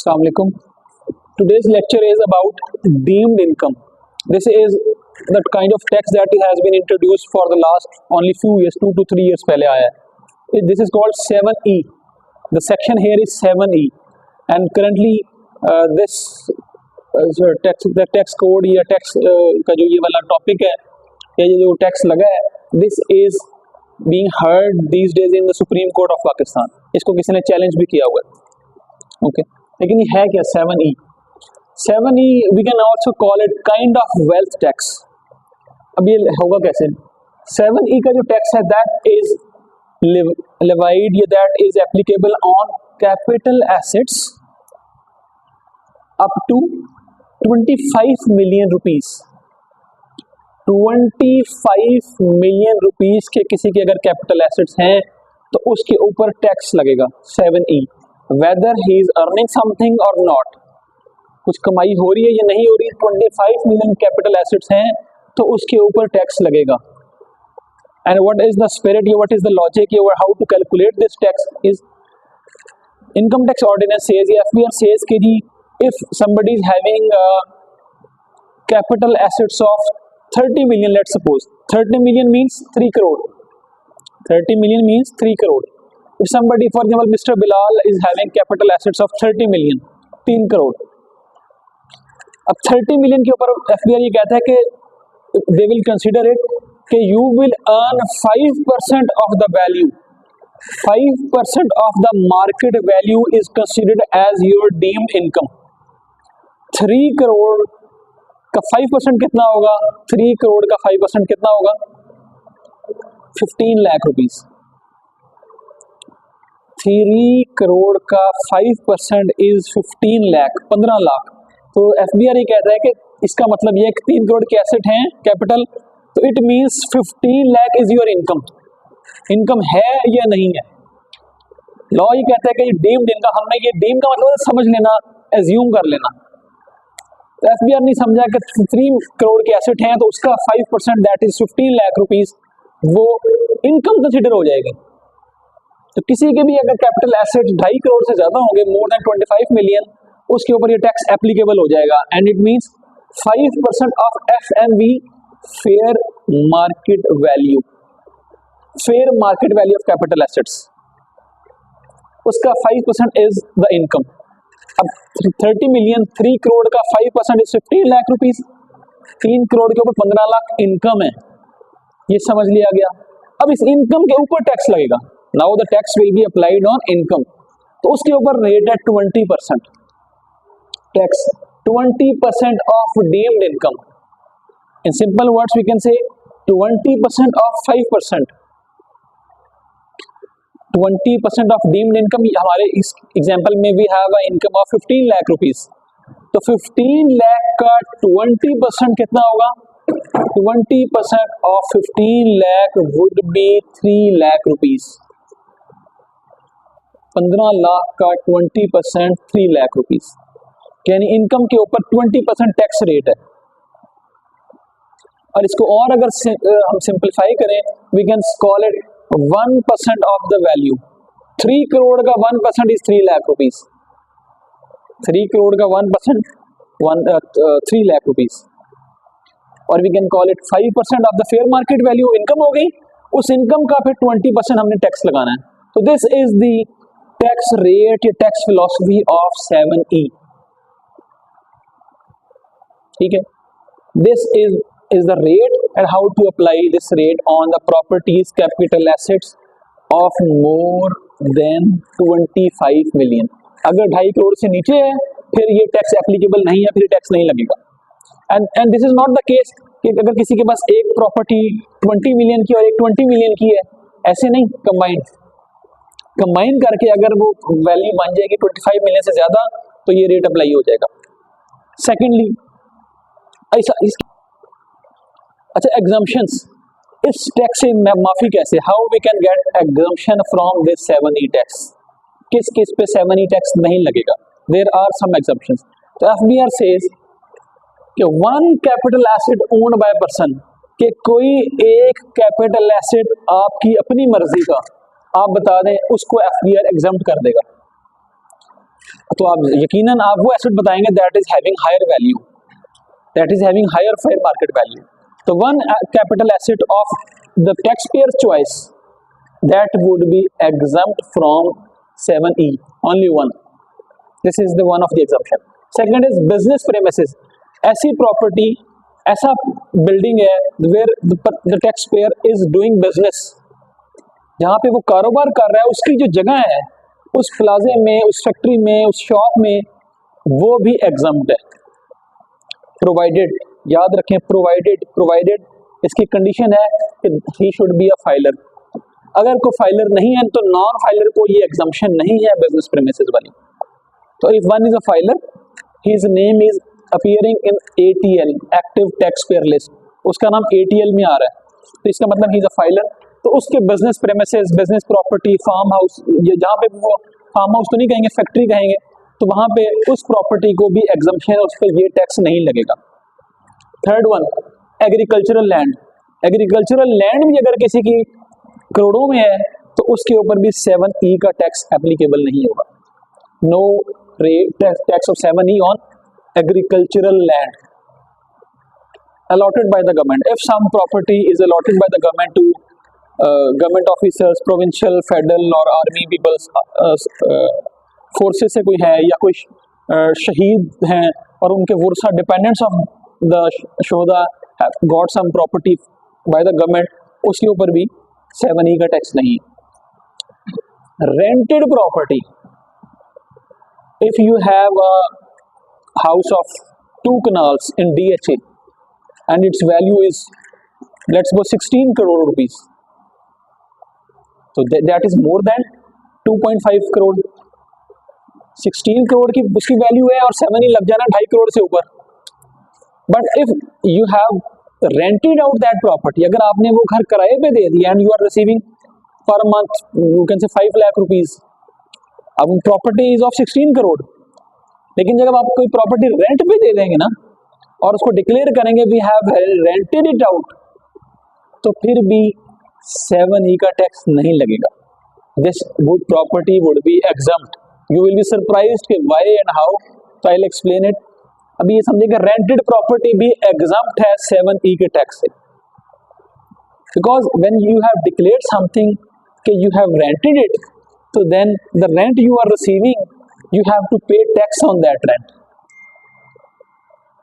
Assalamu alaikum. Today's lecture is about deemed income. This is the kind of tax that has been introduced for the last only few years, 2 to 3 years पहले आया है. This is called 7E. The section here is 7E, and currently this the tax code या tax का जो ये वाला topic है, ये जो tax लगा है, this is being heard these days in the Supreme Court of Pakistan. इसको किसी ने challenge भी किया हुआ है. Okay. लेकिन ये है क्या 7E? 7E we can also call it kind of wealth tax. अब ये होगा कैसे? 7E का जो टैक्स है that is levied या that is applicable on capital assets up to 25 million rupees. 25 million rupees के किसी के अगर कैपिटल एसेट्स हैं तो उसके ऊपर टैक्स लगेगा 7E. whether he is earning something or not, कुछ कमाई हो रही है या नहीं हो रही है, 25 मिलियन कैपिटल एसेट्स हैं तो उसके ऊपर टैक्स लगेगा. And what is the spirit, what is the logic, how to calculate this tax is income tax ordinance says या एफबीआर सेज कि जी if somebody is having capital assets of 30 million, let's suppose 30 million means 3 crore, 30 million means 3 crore. If somebody, for example, Mr. Bilal is having capital assets of 30 million, 3 crore. अब 30 million के ऊपर FBI ये कहता है कि they will consider it कि you will earn 5% of the value. 5% of the market value is considered as your deemed income. 3 crore का 5% कितना होगा? 3 करोड़ का 5% कितना होगा? 15 लाख रुपीस. 3 करोड़ का 5% इज 15 लाख, 15 लाख. तो एफबीआर ये कहता है कि इसका मतलब ये है कि 3 करोड़ के एसेट हैं कैपिटल, तो it means 15 lakh is your income. Income है या नहीं है? लॉ ये कहता है कि डीम्ड इनकम, हमने ये डीम का मतलब समझ लेना, एज्यूम कर लेना. तो एफबीआर नहीं समझा कि 3 करोड़ के एसेट हैं तो उसका 5% दैट इज 15 लाख रुपीस वो इनकम कंसिडर हो जाएगी. तो किसी के भी अगर कैपिटल एसेट 2.5 करोड़ से ज्यादा होंगे, मोर देन 25 मिलियन, उसके ऊपर ये टैक्स एप्लीकेबल हो जाएगा. And it means 5% of FMV, fair market value, fair market value of capital assets, उसका 5% इज द इनकम. अब 30 मिलियन, 3 करोड़ का 5% इज 15 लाख रुपीस. 3 करोड़ के ऊपर 15 लाख इनकम है, ये समझ लिया गया. अब इस इनकम के ऊपर टैक्स लगेगा. Now the tax will be applied on income. तो उसके ऊपर रेट है 20% tax, 20% of deemed income. In simple words we can say 20% of 5%. 20% of deemed income. हमारे इस एग्जांपल में we have a income of 15 lakh rupees. तो 15 लाख का 20% कितना होगा? 20% of 15 lakh would be 3 lakh rupees. 15 lakh का 20% 3 लाख रुपीस, यानी इनकम के ऊपर 20% टैक्स रेट है. और इसको और अगर हम सिंपलीफाई करें, we can call it 1% of the value. 3 crore का 1% इज 3 लाख रुपीस. 3 करोड़ का 1% 3 लाख रुपीस. और we can call it 5% of the fair market value. Income हो गई, उस इनकम का फिर 20% हमने टैक्स लगाना है. तो this is the tax rate या टैक्स फिलॉसफी ऑफ 7E. ठीक है, this is the rate and how to apply this rate on the properties capital assets of more than 25 million. अगर 2.5 करोड़ से नीचे है फिर ये टैक्स एप्लीकेबल नहीं है, फिर टैक्स नहीं लगेगा. And this is not the case कि अगर किसी के पास एक प्रॉपर्टी 20 मिलियन की और एक 20 मिलियन की है, ऐसे नहीं. कंबाइन करके अगर वो वैल्यू बन जाएगी 25 मिलियन से ज्यादा तो ये रेट अप्लाई हो जाएगा. सेकेंडली अच्छा, एग्जम्पशंस. इस टैक्स से माफी कैसे, how we can get exemption from this 7E tax? किस किस पे 7E टैक्स नहीं लगेगा? There are some exemptions. तो एफबीआर सेज कि one capital asset owned by person, कि कोई एक कैपिटल एसेट आपकी अपनी मर्जी का आप बता दें, उसको एफबीआर एग्जम्प्ट कर देगा. तो आप यकीनन आप वो एसेट बताएंगे that is having higher value, that is having higher fair market value. तो one capital asset of the tax payer choice that would be exempt from 7E, only one. This is the one of the exemption. Second is business premises. ऐसी property, ऐसा building है where the tax payer is doing business, जहाँ पे वो कारोबार कर रहा है, उसकी जो जगह है उस प्लाजे में, उस फैक्ट्री में, उस शॉप में, वो भी एग्जम्प्ट है. प्रोवाइडेड, याद रखें, प्रोवाइडेड इसकी कंडीशन है कि he should be a filer. अगर कोई फाइलर नहीं है तो नॉन फाइलर को ये एग्जम्पशन नहीं है बिजनेस प्रेमिसेस वाली. तो if one is a filer, his name is appearing in ATL, active tax payer list, उसका नाम ATL में आ रहा है, तो इसका मतलब ही इज अ फाइलर. तो उसके business premises, business property, farm house, ये जहाँ पे वो फार्म हाउस तो नहीं कहेंगे, फैक्ट्री कहेंगे, तो वहाँ पे उस प्रॉपर्टी को भी एग्जम्पशन है, उस पर ये टैक्स नहीं लगेगा. Third one, agricultural land. Agricultural land भी अगर किसी की करोड़ों में है तो उसके ऊपर भी 7E का टैक्स एप्लीकेबल नहीं होगा. No rate tax of 7E on agricultural land allotted by the government. If some property is allotted by the government to government officers, provincial, federal or army people, forces से कोई है या कोई शहीद हैं और उनके वर्सा डिपेंडेंट्स ऑफ द शोहदा have got some property by the government, उसके ऊपर भी 7E का टैक्स नहीं. Rented property, if you have a house of 2 canals in DHA and its value is, let's go, 16 crore rupees, so that is more than 2.5 crore. 16 crore की उसकी value है और 7E लग जाना 2.5 करोड़ से ऊपर. But if you have rented out that property, अगर आपने वो घर किराए पे दे दिया and you are receiving per month you can say 5 lakh rupees, अब प्रॉपर्टी इज ऑफ 16 करोड़, लेकिन जब आप कोई प्रॉपर्टी रेंट पे दे देंगे ना और उसको डिक्लेयर करेंगे we have rented it out, तो फिर भी 7E का टैक्स नहीं लगेगा. This would property would be exempt. You will be surprised कि व्हाई एंड हाउ, तो आई विल एक्सप्लेन इट. अभी ये समझिएगा रेंटेड प्रॉपर्टी भी एग्जम्प्ट है 7E के टैक्स से, because when you have declared something कि यू हैव रेंटेड इट, तो then the rent you are receiving you have to pay tax on that rent.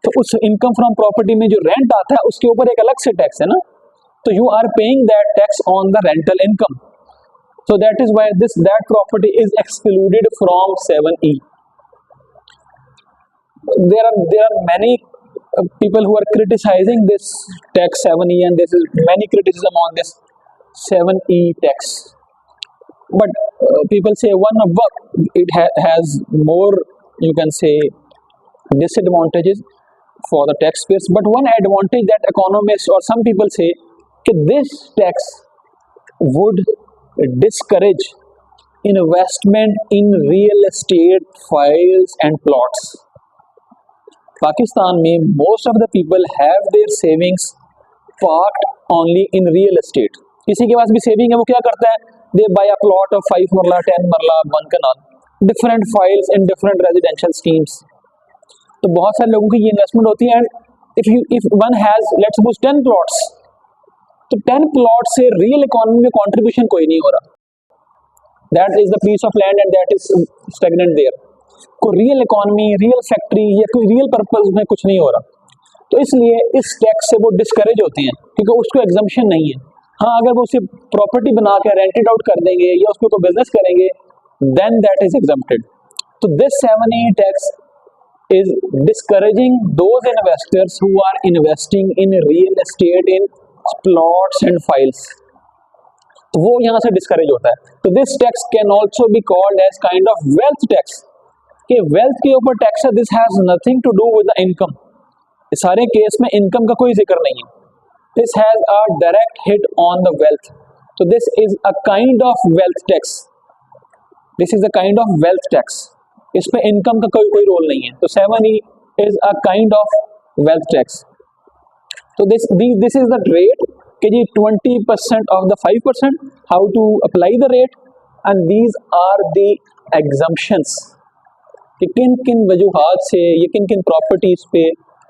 तो उस इनकम फ्रॉम प्रॉपर्टी में जो रेंट आता है उसके ऊपर एक अलग से टैक्स है ना, तो you are paying that tax on the rental income. So that is why that property is excluded from 7E. There are many people who are criticizing this tax 7E, and this is many criticism on this 7E tax. But people say it has more, you can say, disadvantages for the taxpayers. But one advantage that economists or some people say that this tax would discourage investment in real estate files and plots. Pakistan में most of the people have their savings parked only in real estate. किसी के पास भी saving है वो क्या करता है, they buy a plot of 5 marla, 10 marla, 1 canal, different files in different residential schemes. तो बहुत सारे लोगों की ये इन्वेस्टमेंट होती है. And if one has let's suppose 10 plots, तो 10 प्लॉट से रियल इकोनॉमी में कंट्रीब्यूशन कोई नहीं हो रहा. That is the piece of land and that is stagnant there. कोई रियल इकोनॉमी, रियल फैक्ट्री या कोई रियल पर्पस में कुछ नहीं हो रहा. तो इसलिए इस टैक्स से वो डिस्करेज होते हैं क्योंकि उसको एग्जम्पशन नहीं है. हाँ, अगर वो उसे प्रॉपर्टी बना के रेंटेड आउट कर देंगे या उसमें कोई बिजनेस करेंगे, देन दैट इज एग्जम्प्टेड. तो this 7E tax is discouraging those investors who are investing in real estate in plots and files. तो वो यहाँ से डिस्करेज होता है. तो this tax can also be called as kind of wealth tax. कि wealth के ऊपर टैक्स है. This has nothing to do with the income. इस सारे केस में इनकम का कोई जिक्र नहीं है. This has a direct hit on the wealth. तो this is a kind of wealth tax. This is a kind of wealth tax. इसमें इनकम का कोई रोल नहीं है. तो 7E is a kind of wealth tax. तो this is the rate कि जी 20% of the 5%, how to apply the rate, and these are the exemptions. कि किन किन वजूहात से, ये किन किन प्रॉपर्टीज पे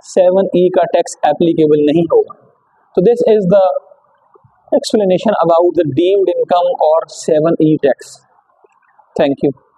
7E का टैक्स एप्लीकेबल नहीं होगा। तो this is the explanation about the deemed income or 7E tax. Thank you.